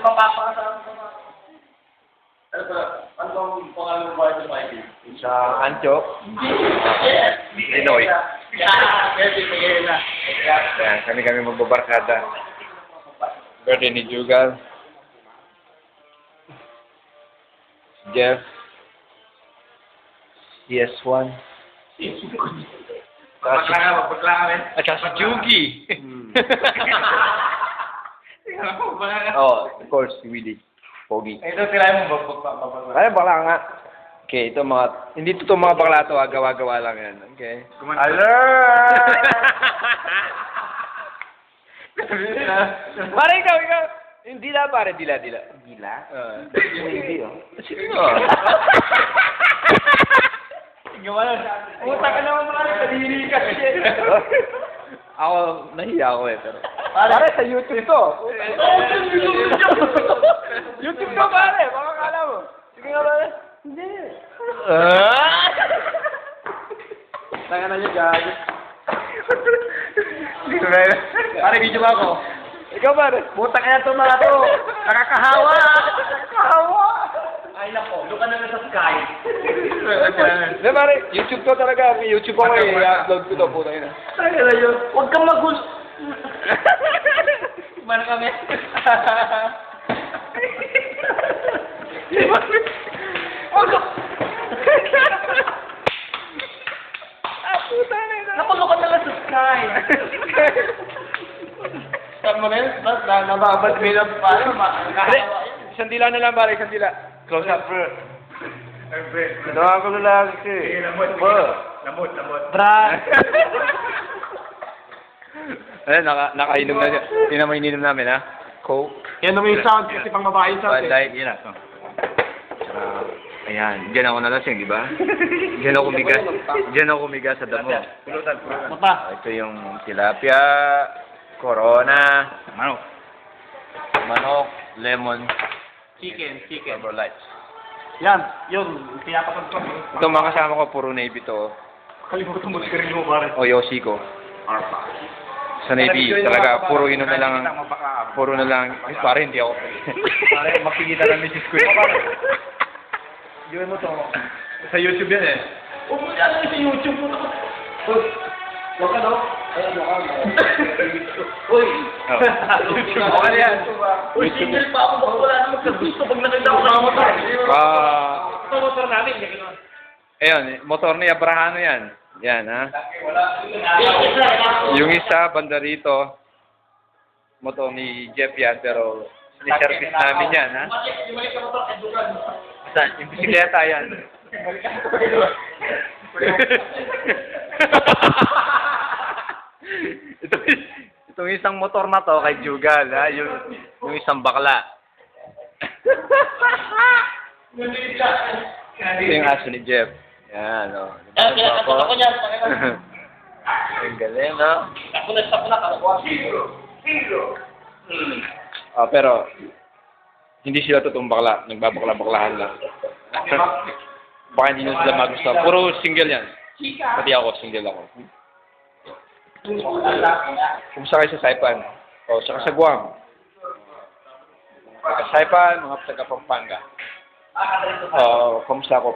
mapapakasama ko. Ano ba? Ano bang pangalan mo ba ito, Mikey? Sa Antioch. Illinois. Ayan, kami magbabarkada. Birthday ni Jugal. Jeff. CS1. At saka si Jugi. Oh, of course, si Willie. Pogi. Ito, tirahin mo ba? Ay, bakla nga. Okay, ito mga, hindi to mga bakla to, gawa-gawa lang yan. Okay. Alert! Pare, ikaw. Hindi dila, pare, dila. Gila? Hindi, oh. Sige mo. Gawa lang. Utang ka naman mga kadiri ka. Ako, nahiya ako eh, pero. Pare, sa YouTube to. YouTube to, pare. Baka kala mo. Sige nga, pare. Hindi. Tanga na niya, gago. Pare, video ba ako? Ikaw, pare. Butang kaya ito mga to. Nakakahawa. Ay, nako. Doon ka na sa sky. Hindi, pare. YouTube to talaga. May YouTube ako eh. I-upload ko to, puta yun. Tanga na yun. Huwag kang magulo. Mana kami? Puta na ito. Napagod na lang sa sky. Saan mo na yun? Nababad mo yun. Paano? Isang dila na lang, pare. Isang dila. Close up, bro. Ginawa ko na lang kasi. Lamot. Bra! Ayun, nakainom na siya. Tingnan mo ininom namin, ha? Coke. Yan naman yung sound kasi pang babae yung sound. Bad light, yun na. Ayan, diyan ako nalasing, di ba? Diyan ako kumigas sa damo. Mata. Ito yung tilapia, corona, manok, lemon, Chicken. rubber lights. Yan, yun. Tinapakad ko. Ito mga kasama ko, puro Navy to. Kalimutan mo sigarilyo mo, pare. O Yoshi ko. Sa Navy, talaga, puro inom na lang. Puro na lang. Ay, pare, hindi ako. Pare, makikita ng Mrs. Queen. Gawin mo to. Sa YouTube yan eh. Huwag mo yan sa YouTube mo. Huwag ka, no? Ay, ano ka, Uy! YouTube. Okay na yan. Uy, single pa ako. Baka wala na magkagusto pag nakita ko ng motor. Ito motor namin. Ayun, motor ni Abrahano yan. Yan, ha? Yung isa, banda rito, motor ni Jeff yan, pero ni-service namin yan, ha? Imalik ka motor, edukan. Saan? Yung bisikleta yan. Itong isang motor na to kay Jugal, ha? Yung isang bakla. Ito yung aso ni Jeff. Yan, o. Ako niyan. Ang galing, no? Ako na, kalawa. Zero. Pero, hindi sila totoong bakla. Nagbabakla-baklahan lang. Baka hindi nyo sila magustuhan. Puro single yan. Pati ako, single ako. Kumusta kayo sa Saipan? O, saka sa Guam. Sa Saipan, mga taga Pampanga. Kumusta ako?